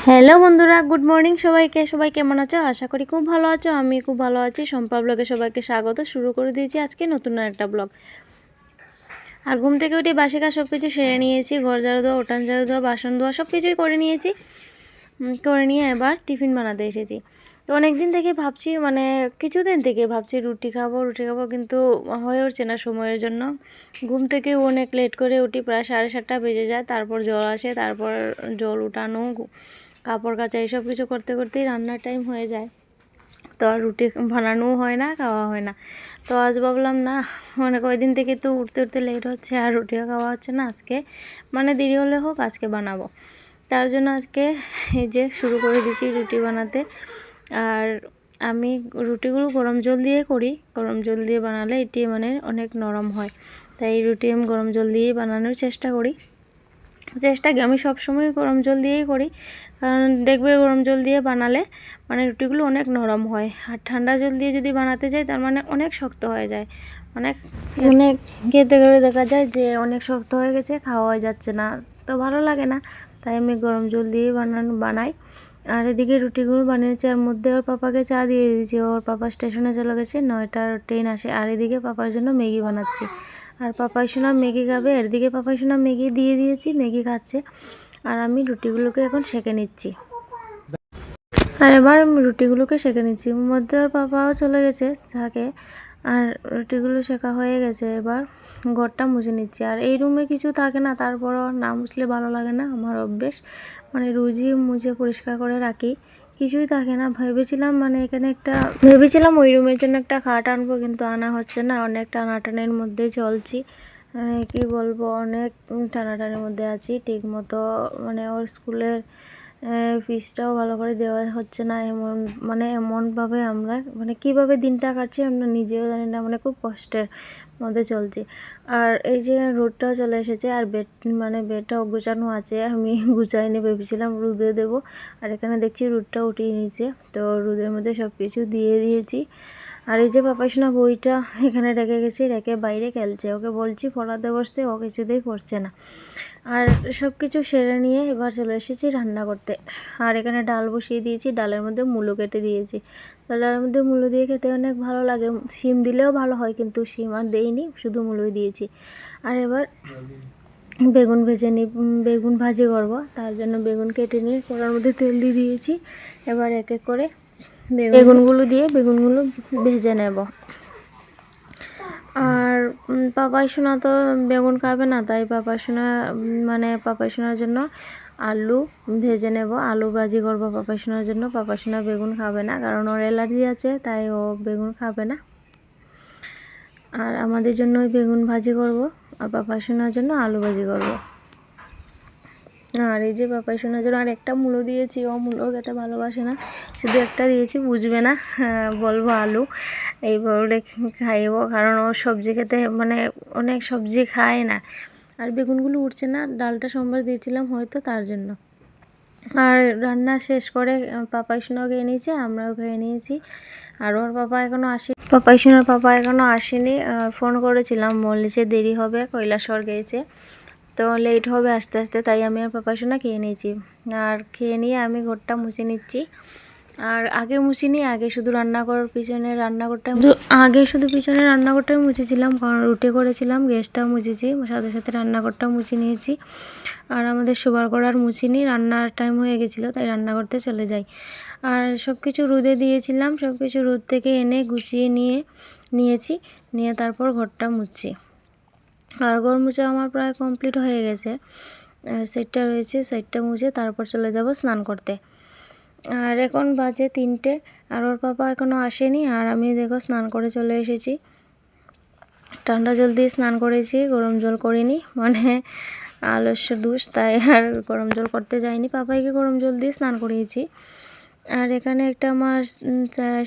Hello বন্ধুরা, good morning সবাইকে। সবাই কেমন আছো? আশা করি খুব ভালো আছো। আমি খুব ভালো আছি। সম্পা ব্লগে সবাইকে স্বাগত। শুরু করে দিয়েছি আজকে নতুন একটা ব্লগ। আর ঘুম থেকে উঠে বাসি কাজ সব কিছু সেরে নিয়েছি। ঘর ঝাড়ু দেওয়া, উঠান ঝাড়ু দেওয়া, বাসন ধোয়া সব কিছুই করে নিয়েছি। করে নিয়ে এবার টিফিন বানাতে এসেছি। তো অনেক দিন থেকে ভাবছি, কিছুদিন থেকে ভাবছি রুটি খাবো কিন্তু হয়ে উঠছে না সময়ের জন্য। ঘুম থেকে অনেক লেট করে উঠি, প্রায় 7:30 বেজে যায়। তারপর জল আসে, তারপর জল উঠানো, কাপড় কাচা এইসব কিছু করতে করতেই রান্নার টাইম হয়ে যায়। তো আর রুটি বানানোও হয় না, খাওয়া হয় না। তো আজ ভাবলাম না, কয়েকদিন থেকে তো উঠতে উঠতে লেট হচ্ছে আর রুটিও খাওয়া হচ্ছে না। আজকে দেরি হলে হোক, আজকে বানাবো। তার জন্য আজকে এই যে শুরু করে দিয়েছি রুটি বানাতে। আর আমি রুটিগুলো গরম জল দিয়ে করি। গরম জল দিয়ে বানালে এটি অনেক নরম হয়। তাই রুটি আমি গরম জল দিয়েই বানানোর চেষ্টা করি। আমি সবসময় গরম জল দিয়েই করি, কারণ দেখবে গরম জল দিয়ে বানালে রুটিগুলো অনেক নরম হয়। আর ঠান্ডা জল দিয়ে যদি বানাতে যাই তার অনেক শক্ত হয়ে যায়। অনেক অনেক খেতে গেলে দেখা যায় যে অনেক শক্ত হয়ে গেছে, খাওয়া যাচ্ছে না, তো ভালো লাগে না। তাই আমি গরম জল দিয়েই বানাই। আর এদিকে রুটিগুলো বানিয়েছি, আর মধ্যে ওর পাপাকে চা দিয়ে দিয়েছি। ওর পাপা স্টেশনে চলে গেছে, 9টার ট্রেন আসে। আর এদিকে পাপার জন্য ম্যাগি বানাচ্ছি। আর পাপাই সোনা ম্যাগি খাবে। এদিকে পাপাই সোনা ম্যাগি দিয়ে দিয়েছি, ম্যাগি খাচ্ছে। আর আমি রুটিগুলোকে এখন সেঁকে নিচ্ছি। আর এবার আমি রুটিগুলোকে সেঁকে নিচ্ছি। মধ্যে ওর পাপাও চলে গেছে চাকে। আর রুটিগুলো সেঁকা হয়ে গেছে। এবার ঘরটা মুছে নিচ্ছি। আর এই রুমে কিছু থাকে না, তারপরও না মুছলে ভালো লাগে না। আমার অভ্যেস, রোজই মুছে পরিষ্কার করে রাখি। কিছুই থাকে না। ভেবেছিলাম ওই রুমের জন্য একটা খাট আনবো, কিন্তু আনা হচ্ছে না। অনেক টানাটানির মধ্যে চলছি। কি বলবো, অনেক টানাটানির মধ্যে আছি। ঠিক মতো ওর স্কুলের ফিসটাও ভালো করে দেওয়া হচ্ছে না। এমনভাবে আমরা কীভাবে দিনটা কাটছি আমরা নিজেও জানি না। খুব কষ্টের মধ্যে চলছি। আর এই যে রোদটাও চলে এসেছে, আর বেডটাও গোছানো আছে। আমি গুছাইনি, ভেবেছিলাম রোদে দেবো। আর এখানে দেখছি রোদটা উঠিয়ে নিয়েছে, তো রোদের মধ্যে সব কিছু দিয়ে দিয়েছি। আর এই যে পাপাসোনা বইটা এখানে রেখে গেছি, রেখে বাইরে খেলছে। ওকে বলছি পড়াতে বসতে, ও কিছুতেই পড়ছে না। আর সব কিছু সেরে নিয়ে এবার চলে এসেছি রান্না করতে। আর এখানে ডাল বসিয়ে দিয়েছি, ডালের মধ্যে মূলো কেটে দিয়েছি। তো ডালের মধ্যে মূলো দিয়ে খেতে অনেক ভালো লাগে। শিম দিলেও ভালো হয়, কিন্তু শিম আর দেইনি, শুধু মূলোই দিয়েছি। আর এবার বেগুন ভাজি করবো। তার জন্য বেগুন কেটে নিয়ে কড়ার মধ্যে তেল দিয়ে দিয়েছি। এবার এক এক করে বেগুনগুলো ভেজে নেব। আর পাপাই সোনা তো বেগুন খাবে না, তাই পাপাই সোনার জন্য আলু ভেজে নেব। আলু ভাজি করবো পাপাই সোনার জন্য। পাপাই সোনা বেগুন খাবে না, কারণ ওর অ্যালার্জি আছে, তাই ও বেগুন খাবে না। আর আমাদের জন্য বেগুন ভাজি করব, আর পাপাই সোনার জন্য আলু ভাজি করব। আর এই যে পাপাই সোনার জন্য আর একটা মূলো দিয়েছি। ও মূলো খেতে ভালোবাসে না, শুধু একটা দিয়েছি, বুঝবে না। বলবো আলু এই বলে খাইব, কারণ ও সবজি খেতে অনেক সবজি খায় না। আর বেগুনগুলো উঠছে না, ডালটা সোমবার দিয়েছিলাম হয়তো তার জন্য। আর রান্না শেষ করে পাপাই সোনাও খেয়ে নিয়েছে, আমরাও খেয়ে নিয়েছি। আর ওর পাপাই সোনার পাপা এখনও আসেনি। ফোন করেছিলাম, বলেছে দেরি হবে, কৈলাসহর গিয়েছে, তো লেট হবে আস্তে আস্তে। তাই আমি আর পাপাই সোনা খেয়ে নিয়েছি। আর খেয়ে নিয়ে আমি ঘরটা মুছে নিচ্ছি। আর আগে মুছিনি, আগে শুধু পিছনের রান্নাঘরটাই মুছেছিলাম, কারণ রুটি করেছিলাম। গ্যাসটাও মুছেছি, সাথে সাথে রান্নাঘরটাও মুছে নিয়েছি। আর আমাদের শোবার ঘর আর মুছিনি, রান্নার টাইম হয়ে গেছিলো, তাই রান্না করতে চলে যাই। আর সব কিছু রোদে দিয়েছিলাম, সব কিছু রোদ থেকে এনে গুছিয়ে নিয়েছি, নিয়ে তারপর ঘরটা মুছছি। আর ঘর মুছে আমার প্রায় কমপ্লিট হয়ে গেছে। সাইডটা রয়েছে, সাইডটা মুছে তারপর চলে যাব স্নান করতে। আর এখন বাজে 3টে, আর ওর পাপা এখনও আসেনি। আর আমি দেখো স্নান করে চলে এসেছি। ঠান্ডা জল দিয়ে স্নান করেছি, গরম জল করিনি, আলস্য দুষ, তাই আর গরম জল করতে যাইনি। পাপাইকে গরম জল দিয়ে স্নান করিয়েছি। আর এখানে একটা আমার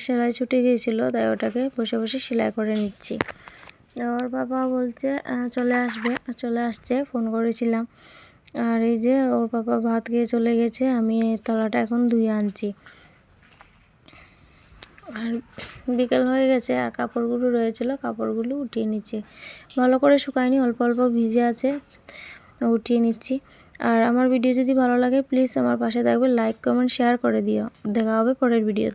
সেলাই ছুটে গিয়েছিলো, তাই ওটাকে বসে বসে সেলাই করে নিচ্ছি। ওর বাবা বলছে চলে আসছে, ফোন করেছিলাম। আর এই যে ওর বাবা ভাত খেয়ে চলে গেছে, আমি এই তলাটা এখন ধুয়ে আনছি। আর বিকেল হয়ে গেছে, আর কাপড়গুলো রয়েছিল, কাপড়গুলো উঠিয়ে নিচ্ছি। ভালো করে শুকায়নি, অল্প অল্প ভিজে আছে, উঠিয়ে নিচ্ছি। আর আমার ভিডিও যদি ভালো লাগে প্লিজ আমার পাশে থাকবে, লাইক কমেন্ট শেয়ার করে দিও। দেখা হবে পরের ভিডিও।